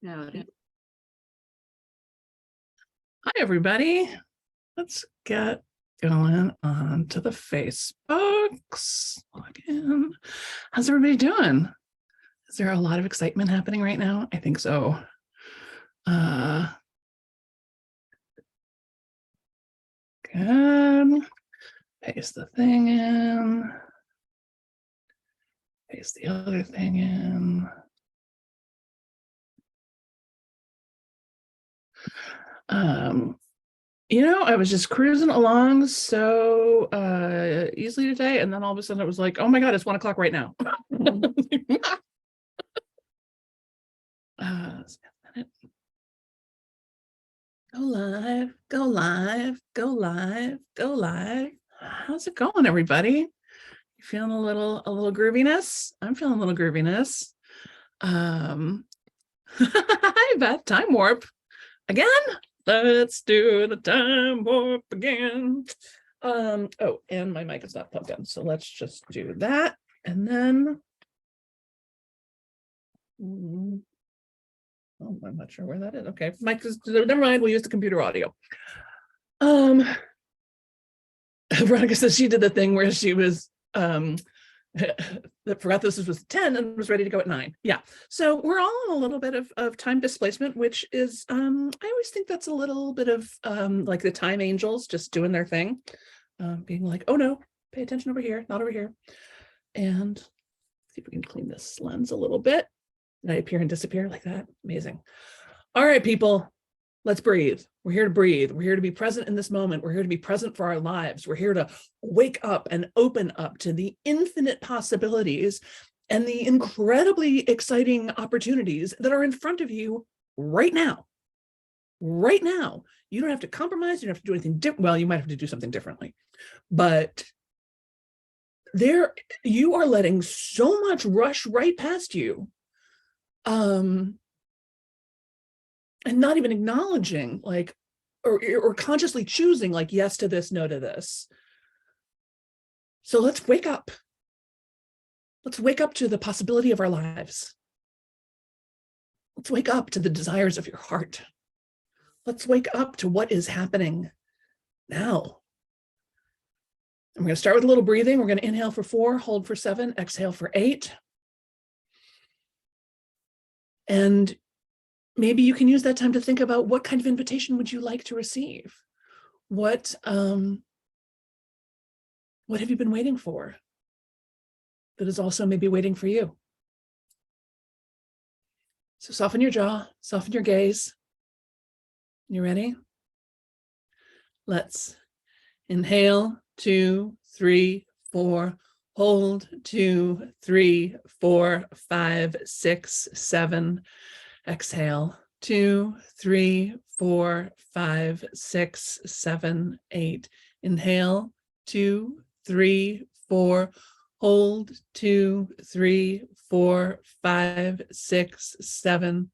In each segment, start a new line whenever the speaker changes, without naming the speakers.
Howdy.
Hi, everybody. Let's get going on to the Facebooks. Log in. How's everybody doing? Is there a lot of excitement happening right now? I think so. Good. Paste the thing in. Paste the other thing in. I was just cruising along so easily today, and then all of a sudden it was like, oh my God, it's 1 o'clock right now. Go live, go live, go live, go live. How's it going, everybody? You feeling a little grooviness? I'm feeling a little grooviness. Hi, Beth, time warp again. Let's do the time warp again. Oh, and my mic is not plugged in, so let's just do that, and then. Oh, I'm not sure where that is. Okay, mic is, never mind. We'll use the computer audio. Veronica says she did the thing where she was forgot this was 10 and was ready to go at 9. Yeah, so we're all in a little bit of time displacement, which is I always think that's a little bit of like the time angels just doing their thing, being like, oh no, pay attention over here, not over here. And see if we can clean this lens a little bit. Did I appear and disappear like that? Amazing. All right, people, let's breathe. We're here to breathe. We're here to be present in this moment. We're here to be present for our lives. We're here to wake up and open up to the infinite possibilities and the incredibly exciting opportunities that are in front of you right now. Right now. You don't have to compromise. You don't have to do anything different. Well, you might have to do something differently, but you are letting so much rush right past you. And not even acknowledging, like, or consciously choosing, like, yes to this, no to this. So let's wake up. Let's wake up to the possibility of our lives. Let's wake up to the desires of your heart. Let's wake up to what is happening now. And we're going to start with a little breathing. We're going to inhale for 4, hold for 7, exhale for 8. And maybe you can use that time to think about what kind of invitation would you like to receive? What have you been waiting for that is also maybe waiting for you? So soften your jaw, soften your gaze. You ready? Let's inhale, 2, 3, 4, hold, 2, 3, 4, 5, 6, 7. Exhale, 2, 3, 4, 5, 6, 7, 8. Inhale, 2, 3, 4. Hold, 2, 3, 4, 5, 6, 7.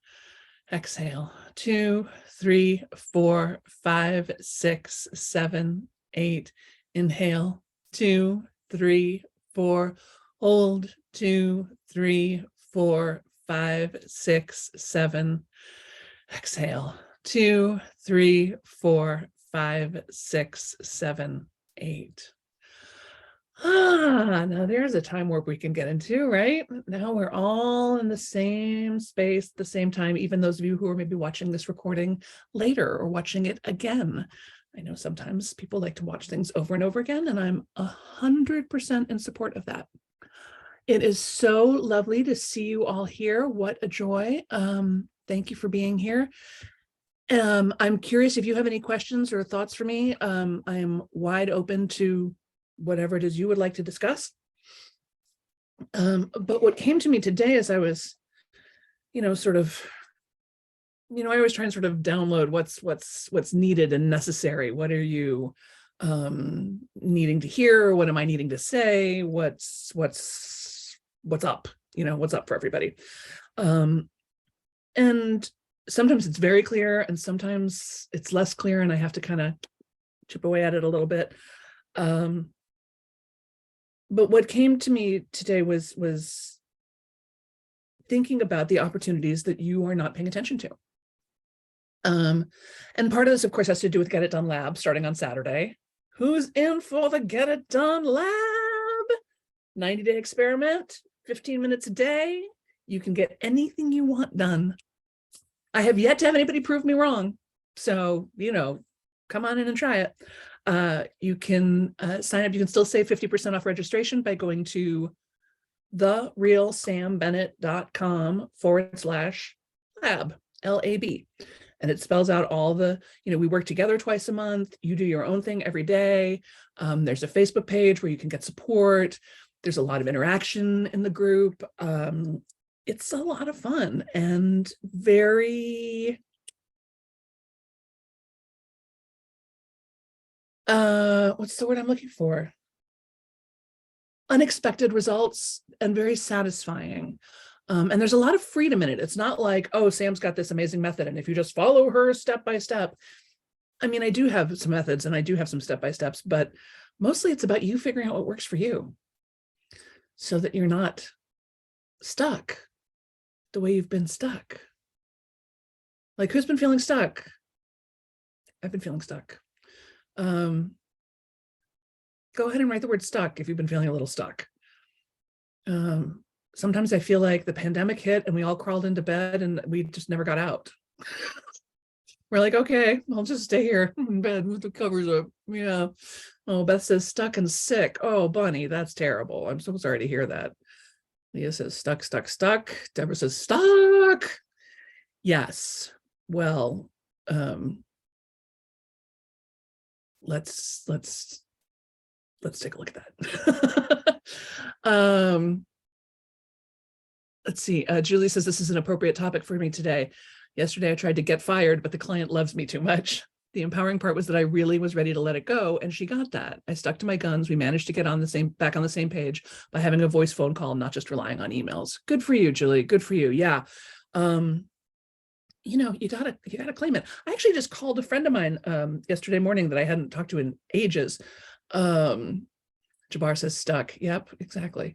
Exhale, 2, 3, 4, 5, 6, 7, 8. Inhale, 2, 3, 4. Hold, 2, 3, 4, 5, 6, 7. Exhale, 2, 3, 4, 5, 6, 7, 8. Now there's a time warp we can get into, right? Now we're all in the same space at the same time, even those of you who are maybe watching this recording later or watching it again. I know sometimes people like to watch things over and over again, and I'm 100% in support of that. It is so lovely to see you all here. What a joy. Thank you for being here. I'm curious if you have any questions or thoughts for me. I'm wide open to whatever it is you would like to discuss. But what came to me today as I was, sort of, I always try and sort of download what's needed and necessary. What are you needing to hear? What am I needing to say? What's up? What's up for everybody? And sometimes it's very clear, and sometimes it's less clear, and I have to kind of chip away at it a little bit. But what came to me today was thinking about the opportunities that you are not paying attention to. And part of this, of course, has to do with Get It Done Lab starting on Saturday. Who's in for the Get It Done Lab? 90-day experiment, 15 minutes a day. You can get anything you want done. I have yet to have anybody prove me wrong. So, come on in and try it. You can sign up. You can still save 50% off registration by going to therealsambennett.com/lab, LAB. And it spells out all the, we work together twice a month. You do your own thing every day. There's a Facebook page where you can get support. There's a lot of interaction in the group. It's a lot of fun and very, what's the word I'm looking for? Unexpected results and very satisfying. And there's a lot of freedom in it. It's not like, oh, Sam's got this amazing method, and if you just follow her step by step. I mean, I do have some methods and I do have some step-by-steps, but mostly it's about you figuring out what works for you so that you're not stuck the way you've been stuck. Like, who's been feeling stuck? I've been feeling stuck. Go ahead and write the word stuck if you've been feeling a little stuck. Sometimes I feel like the pandemic hit and we all crawled into bed and we just never got out. We're like, okay, I'll just stay here in bed with the covers up. Yeah. Oh, Beth says stuck and sick. Oh, Bunny, that's terrible. I'm so sorry to hear that. Leah says stuck, stuck, stuck. Deborah says stuck. Yes. Well, let's take a look at that. Let's see. Julie says this is an appropriate topic for me today. Yesterday, I tried to get fired, but the client loves me too much. The empowering part was that I really was ready to let it go, and she got that. I stuck to my guns. We managed to get back on the same page by having a voice phone call, not just relying on emails. Good for you, Julie. Good for you. Yeah. You gotta claim it. I actually just called a friend of mine yesterday morning that I hadn't talked to in ages. Jabbar says stuck. Yep, exactly.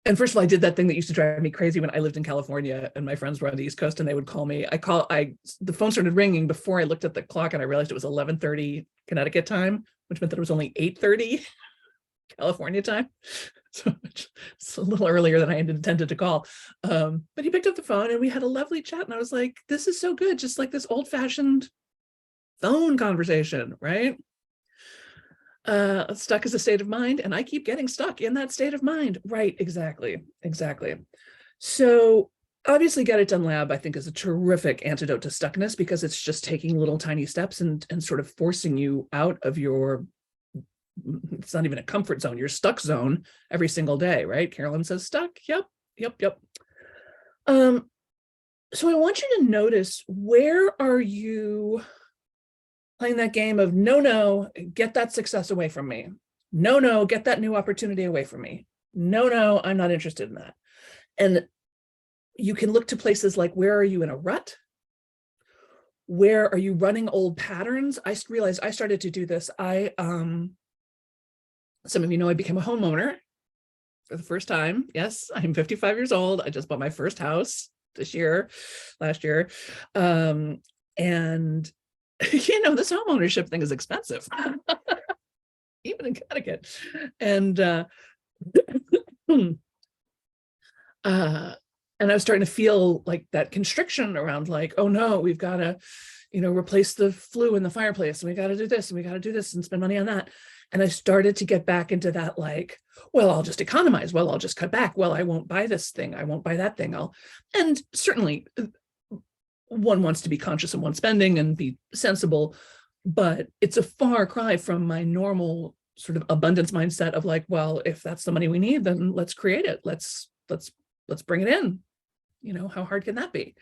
And first of all, I did that thing that used to drive me crazy when I lived in California and my friends were on the East Coast and they would call me. The phone started ringing before I looked at the clock and I realized it was 11:30 Connecticut time, which meant that it was only 8:30 California time. So it's a little earlier than I had intended to call. But he picked up the phone and we had a lovely chat and I was like, this is so good. Just like this old fashioned phone conversation, right? Stuck is a state of mind, and I keep getting stuck in that state of mind. Right, exactly. So obviously Get It Done Lab, I think, is a terrific antidote to stuckness because it's just taking little tiny steps and sort of forcing you out of your, it's not even a comfort zone, your stuck zone every single day, right? Carolyn says stuck. Yep. So I want you to notice, where are you playing that game of no, get that success away from me. No, get that new opportunity away from me. No, I'm not interested in that. And you can look to places like, where are you in a rut? Where are you running old patterns? I realized I started to do this. Some of you know I became a homeowner for the first time. Yes, I'm 55 years old. I just bought my first house last year. And this home ownership thing is expensive, even in Connecticut. And and I was starting to feel like that constriction around, like, oh no, we've got to, replace the flue in the fireplace, and we got to do this, and we got to do this, and spend money on that. And I started to get back into that, like, well, I'll just economize. Well, I'll just cut back. Well, I won't buy this thing. I won't buy that thing. And certainly one wants to be conscious of one's spending and be sensible, but it's a far cry from my normal sort of abundance mindset of like, well, if that's the money we need, then let's create it. Let's bring it in. How hard can that be?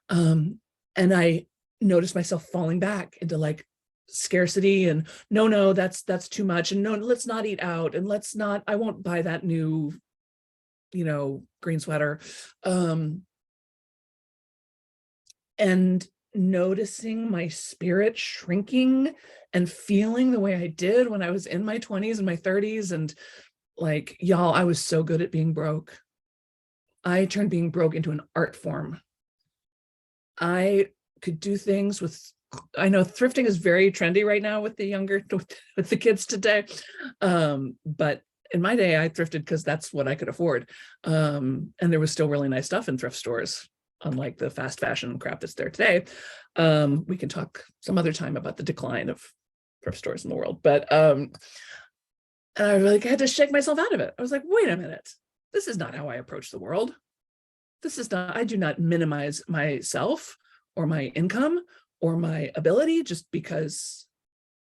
And I noticed myself falling back into like scarcity and no, that's too much. And no, let's not eat out. And I won't buy that new, green sweater. And noticing my spirit shrinking and feeling the way I did when I was in my 20s and my 30s, and Like, y'all, I was so good at being broke. I turned being broke into an art form. I could do things with, I know thrifting is very trendy right now with the younger, with the kids today. But in my day, I thrifted because that's what I could afford. And there was still really nice stuff in thrift stores, unlike the fast fashion crap that's there today. We can talk some other time about the decline of thrift stores in the world. But and I really had to shake myself out of it. I was like, wait a minute, this is not how I approach the world. This is not, I do not minimize myself or my income or my ability just because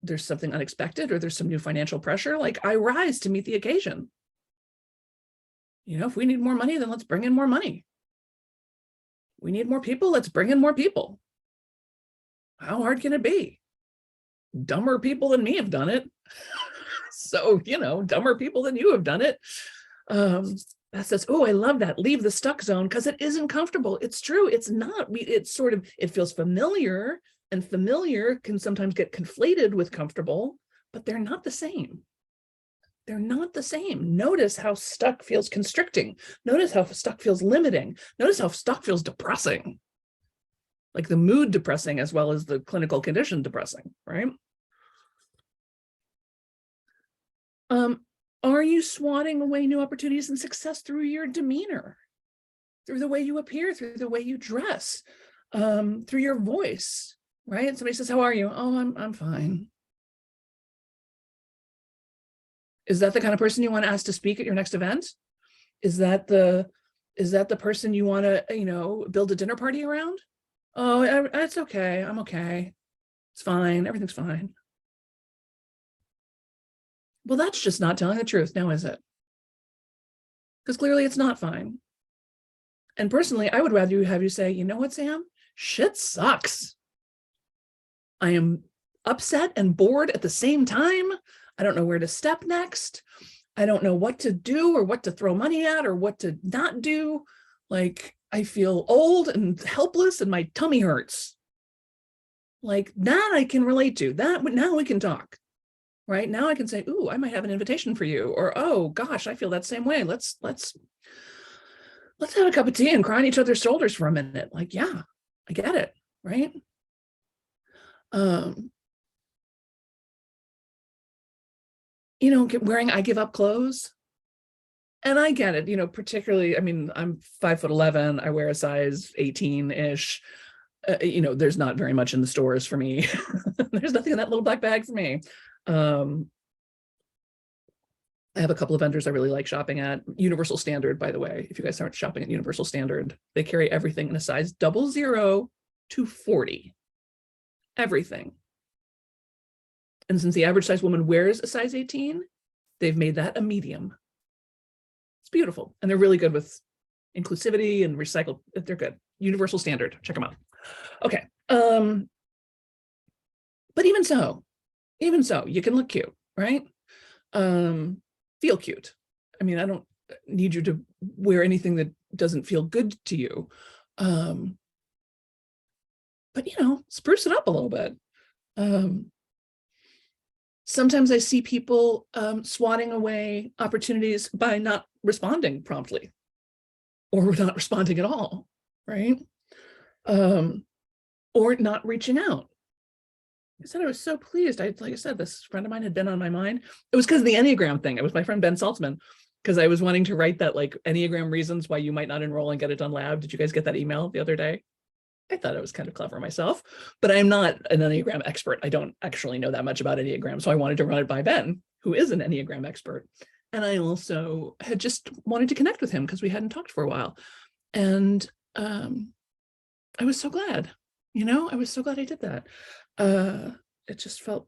there's something unexpected or there's some new financial pressure. Like, I rise to meet the occasion. You know, if we need more money, then let's bring in more money. We need more people, let's bring in more people. How hard can it be? Dumber people than me have done it. So, you know, dumber people than you have done it. That says, oh, I love that. Leave the stuck zone, because it isn't comfortable. It's true. It's not. It's sort of, it feels familiar, and familiar can sometimes get conflated with comfortable, but they're not the same. They're not the same. Notice how stuck feels constricting. Notice how stuck feels limiting. Notice how stuck feels depressing. Like the mood depressing as well as the clinical condition depressing, right? Are you swatting away new opportunities and success through your demeanor, through the way you appear, through the way you dress, through your voice, right? Somebody says, how are you? Oh, I'm fine. Is that the kind of person you want to ask to speak at your next event? Is that the person you want to, you know, build a dinner party around? Oh, it's okay. I'm okay. It's fine. Everything's fine. Well, that's just not telling the truth now, is it? Because clearly it's not fine. And personally, I would rather have you say, you know what, Sam? Shit sucks. I am upset and bored at the same time. I don't know where to step next. I don't know what to do or what to throw money at or what to not do. Like, I feel old and helpless and my tummy hurts. Like, that I can relate to. That now we can talk. Right now I can say, ooh, I might have an invitation for you. Or, oh gosh, I feel that same way. Let's have a cup of tea and cry on each other's shoulders for a minute. Like, yeah, I get it. Right. You know, wearing I give up clothes. And I get it, you know, particularly, I mean, I'm 5'11", I wear a size 18-ish. You know, there's not very much in the stores for me. There's nothing in that little black bag for me. I have a couple of vendors I really like shopping at. Universal Standard, by the way, if you guys aren't shopping at Universal Standard, they carry everything in a size 00 to 40. Everything. And since the average size woman wears a size 18, they've made that a medium. It's beautiful. And they're really good with inclusivity and recycled. They're good. Universal Standard, check them out. Okay. But even so, you can look cute, right? Feel cute. I mean, I don't need you to wear anything that doesn't feel good to you. But, you know, spruce it up a little bit. Sometimes I see people swatting away opportunities by not responding promptly or not responding at all, right? Or not reaching out. I said I was so pleased. Like I said, this friend of mine had been on my mind. It was because of the Enneagram thing. It was my friend Ben Saltzman, because I was wanting to write that, like, Enneagram reasons why you might not enroll and get it done lab. Did you guys get that email the other day? I thought it was kind of clever myself, but I'm not an Enneagram expert. I don't actually know that much about Enneagram. So I wanted to run it by Ben, who is an Enneagram expert. And I also had just wanted to connect with him because we hadn't talked for a while. And I was so glad, you know, I was so glad I did that. It just felt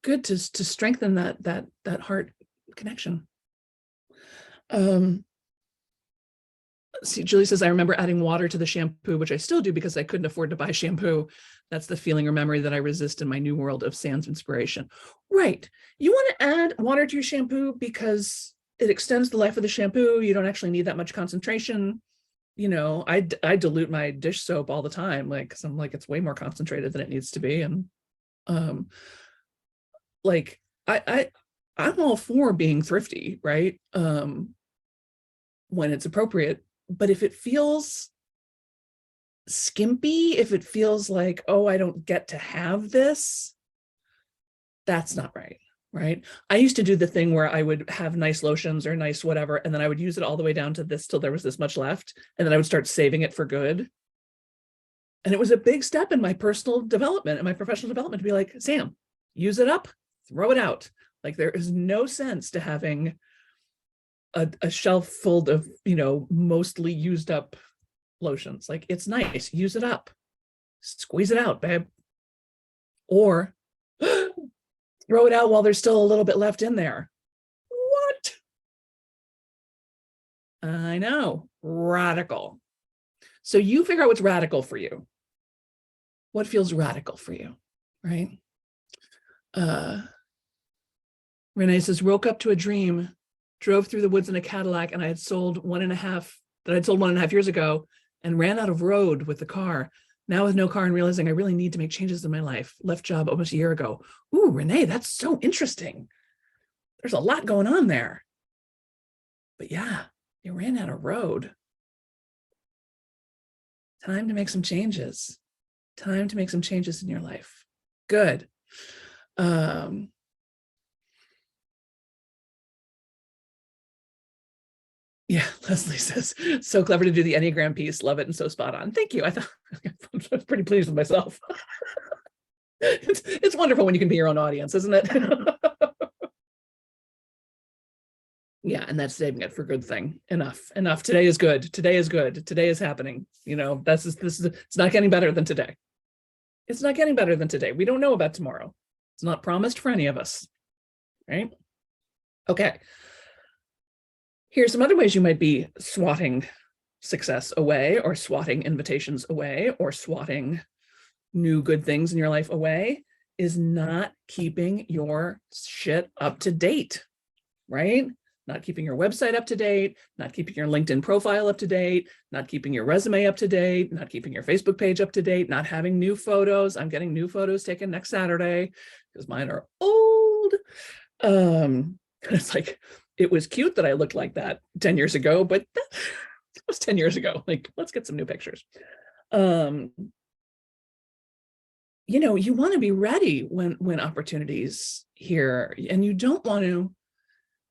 good to strengthen that heart connection. See, Julie says, I remember adding water to the shampoo, which I still do because I couldn't afford to buy shampoo. That's the feeling or memory that I resist in my new world of sans inspiration. Right. You want to add water to your shampoo because it extends the life of the shampoo. You don't actually need that much concentration. You know, I dilute my dish soap all the time, like, because I'm like, it's way more concentrated than it needs to be. And like, I'm all for being thrifty, right? When it's appropriate. But if it feels skimpy, if it feels like, oh, I don't get to have this, that's not right. Right. I used to do the thing where I would have nice lotions or nice whatever, and then I would use it all the way down to this till there was this much left. And then I would start saving it for good. And it was a big step in my personal development and my professional development to be like, Sam, use it up, throw it out. Like there is no sense to having a shelf full of, mostly used up lotions. Like it's nice, use it up, squeeze it out, babe. Or throw it out while there's still a little bit left in there. What? I know, radical. So you figure out what's radical for you. What feels radical for you, right? Renee says, woke up to a dream, drove through the woods in a Cadillac, and I had sold 1.5 years ago and ran out of road with the car. Now with no car and realizing I really need to make changes in my life. Left job almost a year ago. Ooh, Renee, that's so interesting. There's a lot going on there. But yeah, you ran out of road. Time to make some changes. Time to make some changes in your life. Good. Yeah, Leslie says, so clever to do the Enneagram piece. Love it and so spot on. Thank you. I was pretty pleased with myself. It's wonderful when you can be your own audience, isn't it? Yeah, and that's saving it for good thing. Enough. Today is good. Today is good. Today is happening. It's not getting better than today. It's not getting better than today. We don't know about tomorrow. It's not promised for any of us, right? Okay. Here's some other ways you might be swatting success away, or swatting invitations away, or swatting new good things in your life away, is not keeping your shit up to date, right? Not keeping your website up to date, not keeping your LinkedIn profile up to date, not keeping your resume up to date, not keeping your Facebook page up to date, not having new photos. I'm getting new photos taken next Saturday because mine are old. It's like, it was cute that I looked like that 10 years ago, but it was 10 years ago. Like, let's get some new pictures. You want to be ready when opportunities here, and you don't want to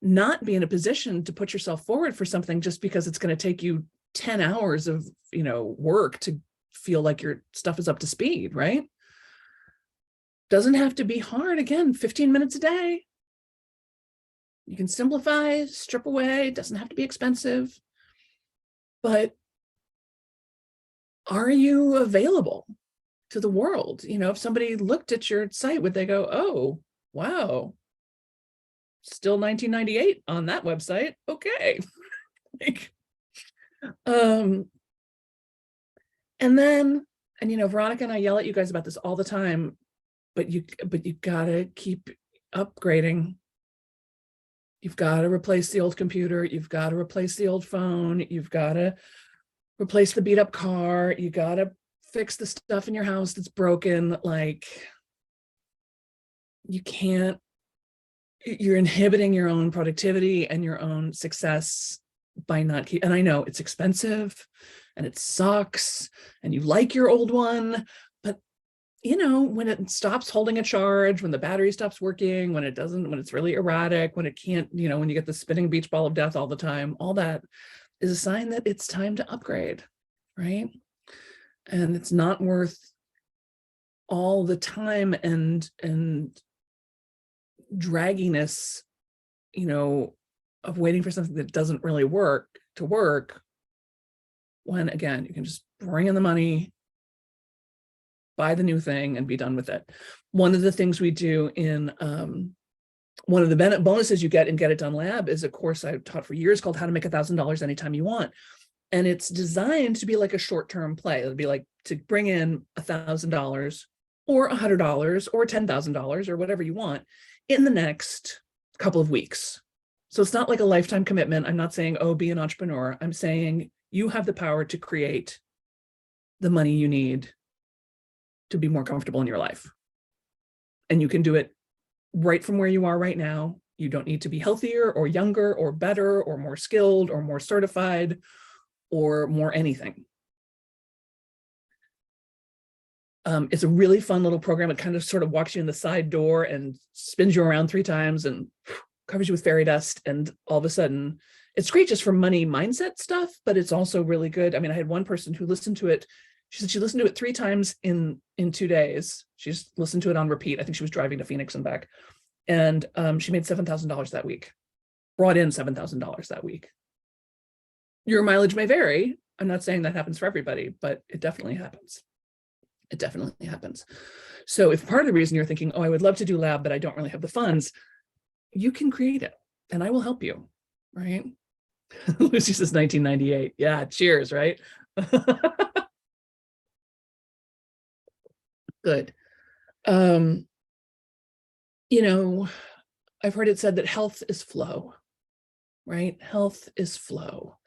not be in a position to put yourself forward for something just because it's going to take you 10 hours of, work to feel like your stuff is up to speed, right? Doesn't have to be hard. Again, 15 minutes a day. You can simplify, strip away. It doesn't have to be expensive. But are you available to the world? If somebody looked at your site, would they go, oh, wow, still 1998 on that website? Okay. And Veronica and I yell at you guys about this all the time, but you gotta keep upgrading. You've got to replace the old computer. You've got to replace the old phone. You've got to replace the beat up car. You got to fix the stuff in your house that's broken. Like, you can't, you're inhibiting your own productivity and your own success by not keep, and I know it's expensive and it sucks and you like your old one, but when it stops holding a charge, when the battery stops working, when it's really erratic, when it can't, when you get the spinning beach ball of death all the time, all that is a sign that it's time to upgrade, right? And it's not worth all the time and dragginess, of waiting for something that doesn't really work to work, when again, you can just bring in the money, buy the new thing, and be done with it. One of the things we do in one of the bonuses you get in Get It Done Lab is a course I've taught for years called How to Make $1,000 Anytime You Want. And it's designed to be like a short-term play. It'll be like to bring in $1,000 or $100 or $10,000 or whatever you want in the next couple of weeks. So it's not like a lifetime commitment. I'm not saying, oh, be an entrepreneur. I'm saying you have the power to create the money you need to be more comfortable in your life. And you can do it right from where you are right now. You don't need to be healthier or younger or better or more skilled or more certified or more anything. It's a really fun little program. It kind of sort of walks you in the side door and spins you around 3 times and covers you with fairy dust. And all of a sudden, it's great just for money mindset stuff, but it's also really good. I mean, I had one person who listened to it. She said she listened to it 3 times in 2 days. She just listened to it on repeat. I think she was driving to Phoenix and back. And she made $7,000 that week, brought in $7,000 that week. Your mileage may vary. I'm not saying that happens for everybody, but it definitely happens. It definitely happens. So if part of the reason you're thinking, oh, I would love to do lab, but I don't really have the funds, you can create it and I will help you, right? Lucy says 1998. Yeah, cheers, right? Good. You know, I've heard it said that health is flow, right? Health is flow.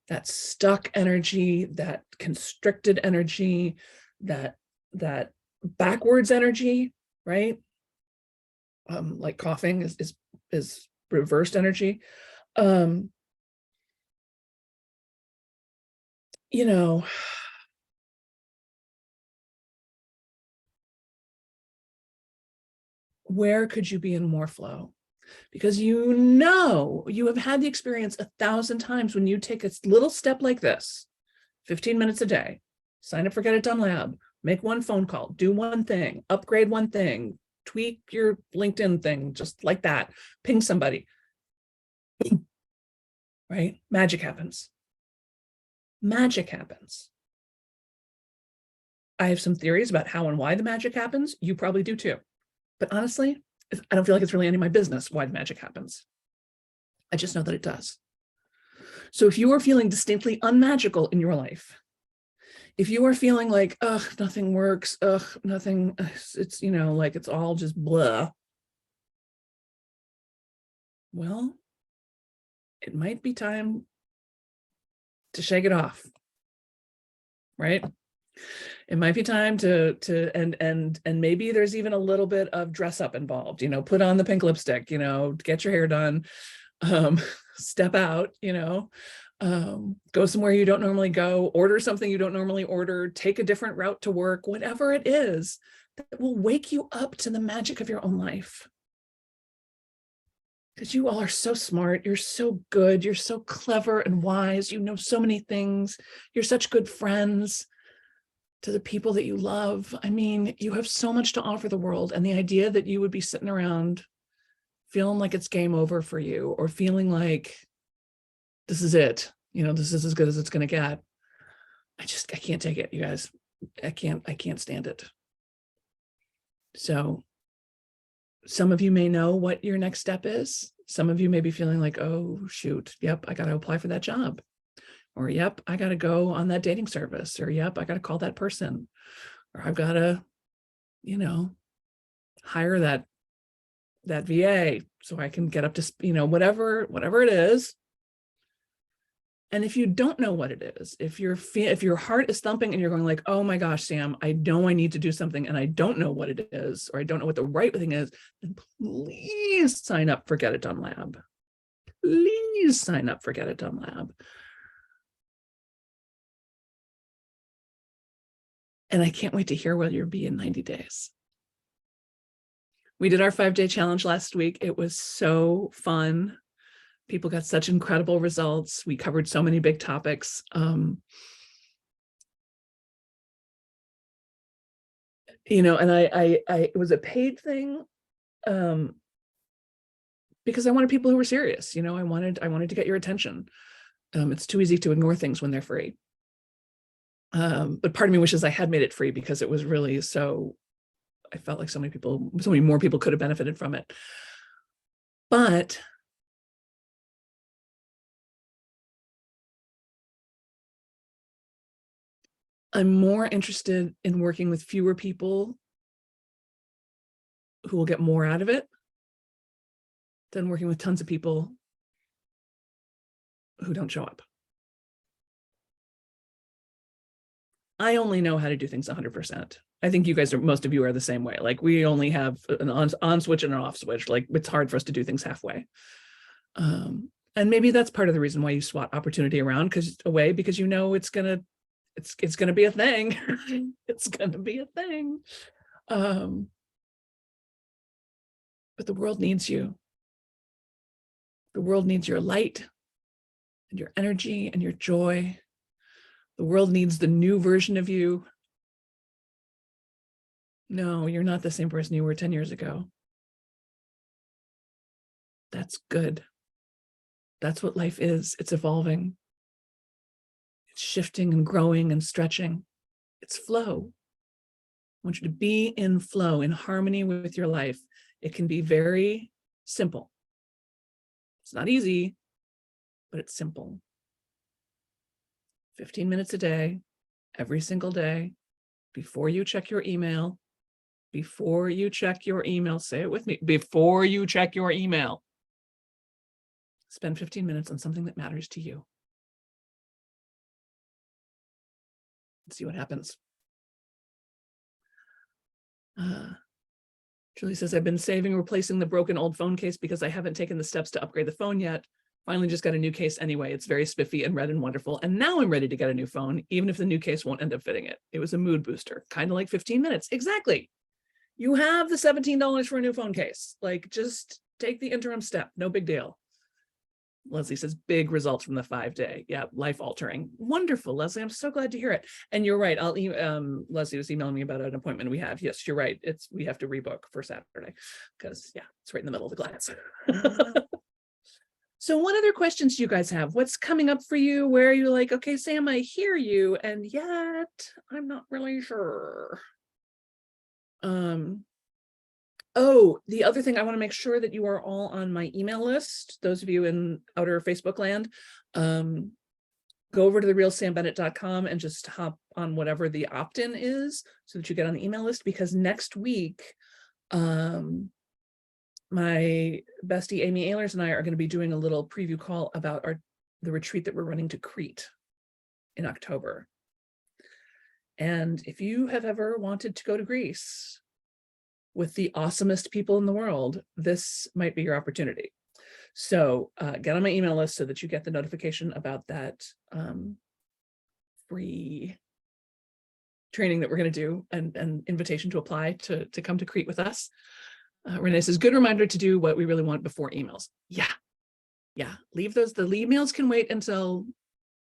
That stuck energy, that constricted energy, that backwards energy, right? Like coughing is reversed energy. You know, where could you be in more flow? Because you have had the experience 1,000 times when you take a little step like this, 15 minutes a day, sign up for Get It Done Lab, make one phone call, do one thing, upgrade one thing, tweak your LinkedIn thing, just like that, ping somebody, right? Magic happens. Magic happens. I have some theories about how and why the magic happens. You probably do too. But honestly, I don't feel like it's really any of my business why the magic happens. I just know that it does. So if you are feeling distinctly unmagical in your life, if you are feeling like, ugh, nothing works, ugh, nothing, it's, you know, like it's all just blah, well, it might be time to shake it off, right? It might be time to and maybe there's even a little bit of dress up involved, you know, put on the pink lipstick, you know, get your hair done, step out, you know, go somewhere you don't normally go, order something you don't normally order, take a different route to work, whatever it is that will wake you up to the magic of your own life. Because you all are so smart, you're so good, you're so clever and wise, you know so many things, you're such good friends to the people that you love. I mean, you have so much to offer the world, and the idea that you would be sitting around feeling like it's game over for you, or feeling like this is it, you know, this is as good as it's going to get. I can't take it, you guys. I can't stand it. So some of you may know what your next step is. Some of you may be feeling like, oh, shoot, yep, I got to apply for that job. Or, yep, I got to go on that dating service. Or, yep, I got to call that person. Or I've got to, you know, hire that VA so I can get up to, you know, whatever it is. And if you don't know what it is, if your heart is thumping and you're going like, oh my gosh, Sam, I know I need to do something and I don't know what it is, or I don't know what the right thing is, then please sign up for Get It Done Lab. Please sign up for Get It Done Lab. And I can't wait to hear where you'll be in 90 days. We did our 5-day challenge last week. It was so fun. People got such incredible results. We covered so many big topics. You know, and it was a paid thing because I wanted people who were serious. You know, I wanted to get your attention. It's too easy to ignore things when they're free. But part of me wishes I had made it free because it was really so, I felt like so many more people could have benefited from it. But I'm more interested in working with fewer people who will get more out of it than working with tons of people who don't show up. I only know how to do things 100%. I think you guys are, most of you are the same way. Like we only have an on switch and an off switch. Like it's hard for us to do things halfway. And maybe that's part of the reason why you swat opportunity around away, because you know it's gonna be a thing. It's gonna be a thing. But the world needs you. The world needs your light and your energy and your joy. The world needs the new version of you. No, you're not the same person you were 10 years ago. That's good. That's what life is. It's evolving. It's shifting and growing and stretching. It's flow. I want you to be in flow, in harmony with your life. It can be very simple. It's not easy, but it's simple. 15 minutes a day, every single day, before you check your email, say it with me, before you check your email, spend 15 minutes on something that matters to you. See what happens. Julie says, I've been saving replacing the broken old phone case because I haven't taken the steps to upgrade the phone yet. Finally just got a new case anyway. It's very spiffy and red and wonderful. And now I'm ready to get a new phone, even if the new case won't end up fitting it. It was a mood booster, kind of like 15 minutes. Exactly. You have the $17 for a new phone case. Like, just take the interim step. No big deal. Leslie says, big results from the 5-day. Yeah, life altering. Wonderful, Leslie. I'm so glad to hear it. And you're right. Leslie was emailing me about an appointment we have. Yes, you're right. We have to rebook for Saturday because yeah, it's right in the middle of the class. So what other questions do you guys have? What's coming up for you? Where are you like, okay, Sam, I hear you, and yet I'm not really sure. Oh, the other thing, I want to make sure that you are all on my email list. Those of you in outer Facebook land, go over to therealsambennett.com and just hop on whatever the opt-in is so that you get on the email list, because next week, my bestie Amy Ehlers and I are going to be doing a little preview call about the retreat that we're running to Crete in October. And if you have ever wanted to go to Greece with the awesomest people in the world, this might be your opportunity. So get on my email list so that you get the notification about that free training that we're going to do, and an invitation to apply to come to Crete with us. Renee says, good reminder to do what we really want before emails. Yeah. Leave those. The emails can wait until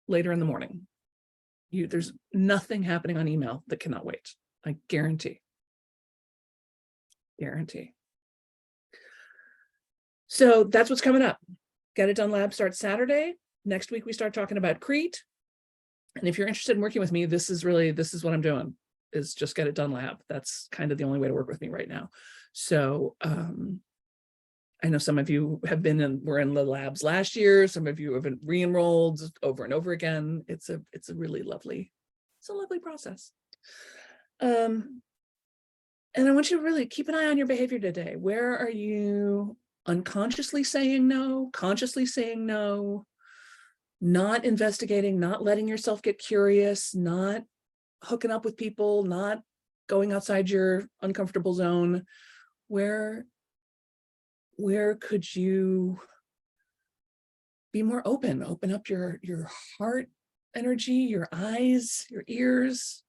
later in the morning. There's nothing happening on email that cannot wait. I guarantee. So that's what's coming up. Get It Done Lab starts Saturday. Next week, we start talking about Crete. And if you're interested in working with me, this is what I'm doing, is just Get It Done Lab. That's kind of the only way to work with me right now. So I know some of you were in the labs last year. Some of you have been re-enrolled over and over again. It's a really lovely, process. And I want you to really keep an eye on your behavior today. Where are you unconsciously saying no, consciously saying no, not investigating, not letting yourself get curious, not hooking up with people, not going outside your uncomfortable zone? Where could you be more open up your heart energy, your eyes, your ears,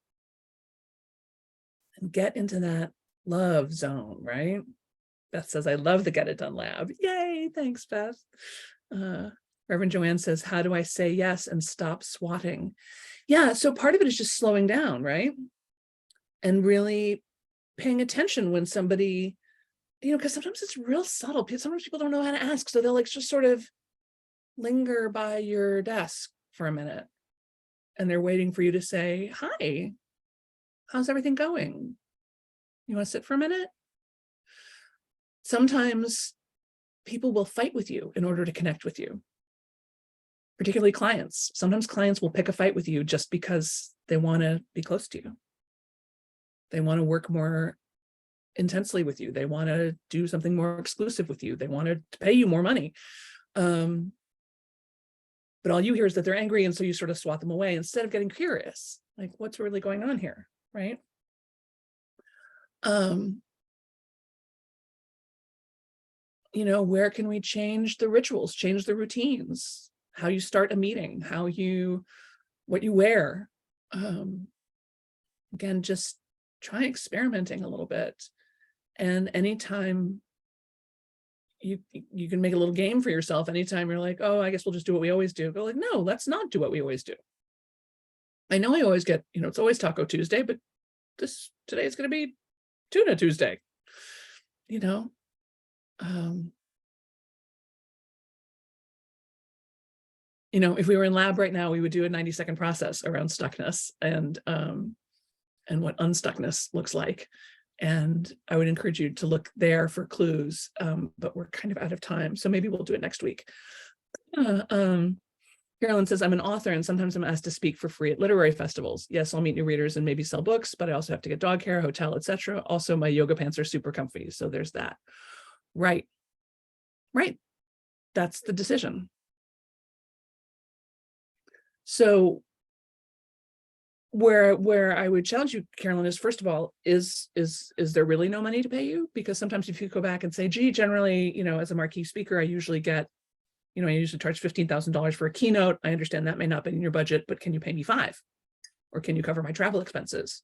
and get into that love zone, right? Beth says, I love the Get It Done Lab. Yay, thanks, Beth. Reverend Joanne says, how do I say yes and stop swatting? Yeah, so part of it is just slowing down, right? And really paying attention when somebody, because sometimes it's real subtle. Sometimes people don't know how to ask. So they'll like just sort of linger by your desk for a minute. And they're waiting for you to say, hi, how's everything going? You want to sit for a minute? Sometimes people will fight with you in order to connect with you, particularly clients. Sometimes clients will pick a fight with you just because they want to be close to you. They want to work more intensely with you. They want to do something more exclusive with you. They want to pay you more money. But all you hear is that they're angry, and so you sort of swat them away instead of getting curious. Like, what's really going on here, right? Where can we change the rituals, change the routines, how you start a meeting, what you wear. Again, just try experimenting a little bit. And anytime you can make a little game for yourself, anytime you're like, oh, I guess we'll just do what we always do. Go like, no, let's not do what we always do. I know I always get, it's always Taco Tuesday, but today is going to be Tuna Tuesday. If we were in lab right now, we would do a 90-second process around stuckness and what unstuckness looks like. And I would encourage you to look there for clues, but we're kind of out of time. So maybe we'll do it next week. Carolyn says, I'm an author and sometimes I'm asked to speak for free at literary festivals. Yes, I'll meet new readers and maybe sell books, but I also have to get dog care, hotel, etc. Also, my yoga pants are super comfy. So there's that. Right. That's the decision. So where I would challenge you, Carolyn, is first of all, is there really no money to pay you? Because sometimes if you go back and say, gee, generally, as a marquee speaker, I usually get, I usually charge $15,000 for a keynote. I understand that may not be in your budget, but can you pay me $5,000? Or can you cover my travel expenses?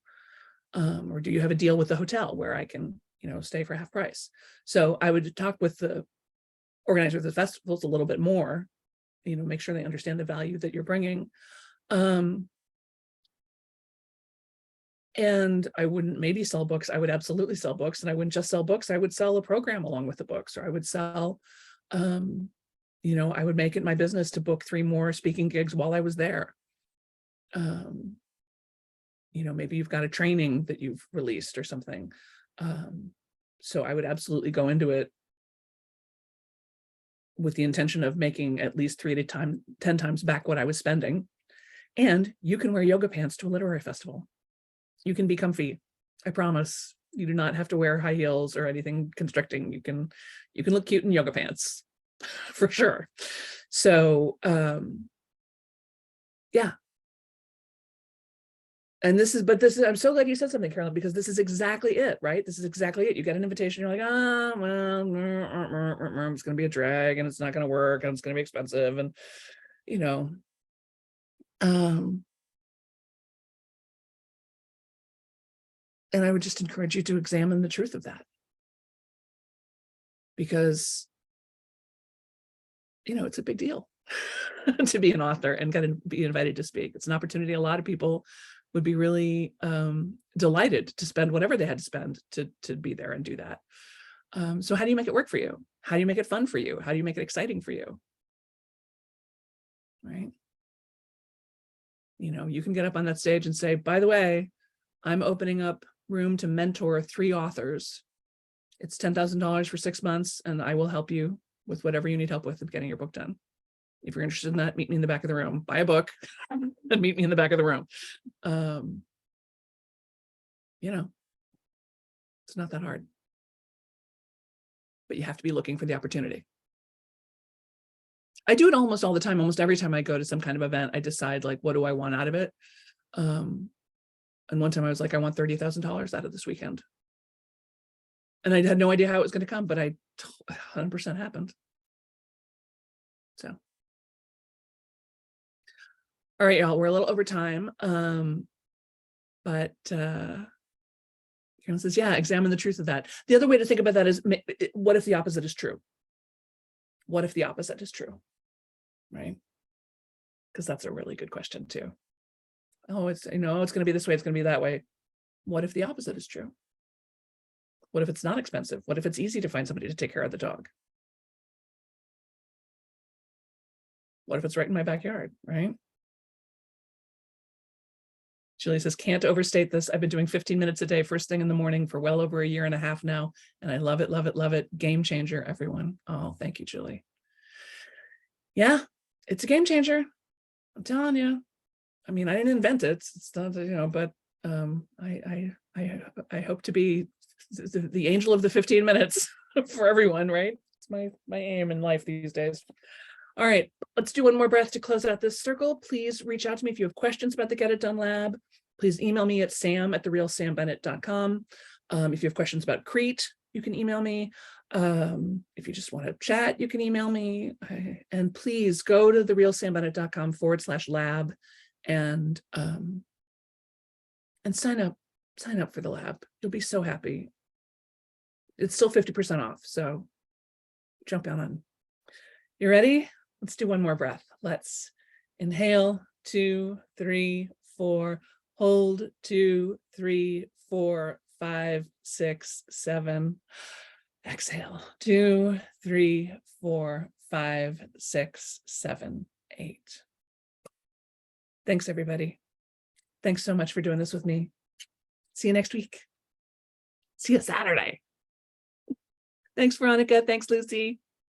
Or do you have a deal with the hotel where I can, stay for half price? So I would talk with the organizer of the festivals a little bit more, make sure they understand the value that you're bringing. And I wouldn't maybe sell books. I would absolutely sell books. And I wouldn't just sell books. I would sell a program along with the books, or I would sell, I would make it my business to book 3 more speaking gigs while I was there. Maybe you've got a training that you've released or something. So I would absolutely go into it with the intention of making at least 10 times back what I was spending. And you can wear yoga pants to a literary festival. You can be comfy. I promise. You do not have to wear high heels or anything constricting. You can look cute in yoga pants for sure. So, yeah. And I'm so glad you said something, Carolyn, because this is exactly it, right? This is exactly it. You get an invitation, you're like, well, it's going to be a drag and it's not going to work and it's going to be expensive. And, and I would just encourage you to examine the truth of that. Because, it's a big deal to be an author and be invited to speak. It's an opportunity a lot of people would be really delighted to spend whatever they had to spend to be there and do that. So how do you make it work for you? How do you make it fun for you? How do you make it exciting for you? Right? You can get up on that stage and say, by the way, I'm opening up room to mentor 3 authors. It's $10,000 for 6 months, and I will help you with whatever you need help with getting your book done. If you're interested in that, meet me in the back of the room. Buy a book and meet me in the back of the room. It's not that hard. But you have to be looking for the opportunity. I do it almost all the time. Almost every time I go to some kind of event, I decide, like, what do I want out of it? And one time I was like, I want $30,000 out of this weekend. And I had no idea how it was going to come, but 100% happened. So. All right, y'all, we're a little over time. But Karen says, yeah, examine the truth of that. The other way to think about that is, what if the opposite is true? What if the opposite is true? Right? Because that's a really good question too. Oh, it's going to be this way, it's going to be that way. What if the opposite is true? What if it's not expensive? What if it's easy to find somebody to take care of the dog? What if it's right in my backyard, right? Julie says, can't overstate this. I've been doing 15 minutes a day first thing in the morning for well over 1.5 years now. And I love it, love it, love it. Game changer, everyone. Oh, thank you, Julie. Yeah, it's a game changer. I'm telling you. I mean, I didn't invent it. It's not, but I hope to be the angel of the 15 minutes for everyone, right? It's my aim in life these days. All right, let's do one more breath to close out this circle. Please reach out to me if you have questions about the Get It Done Lab. please email me at sam@therealsambennett.com. If you have questions about Crete, you can email me. If you just want to chat, you can email me. And please go to therealsambennett.com/lab and sign up for the lab. You'll be so happy. It's still 50% off, so jump on. You ready? Let's do one more breath. Let's inhale, 2, 3, 4, hold, 2, 3, 4, 5, 6, 7. Exhale, 2, 3, 4, 5, 6, 7, 8. Thanks, everybody. Thanks so much for doing this with me. See you next week. See you Saturday. Thanks, Veronica. Thanks, Lucy.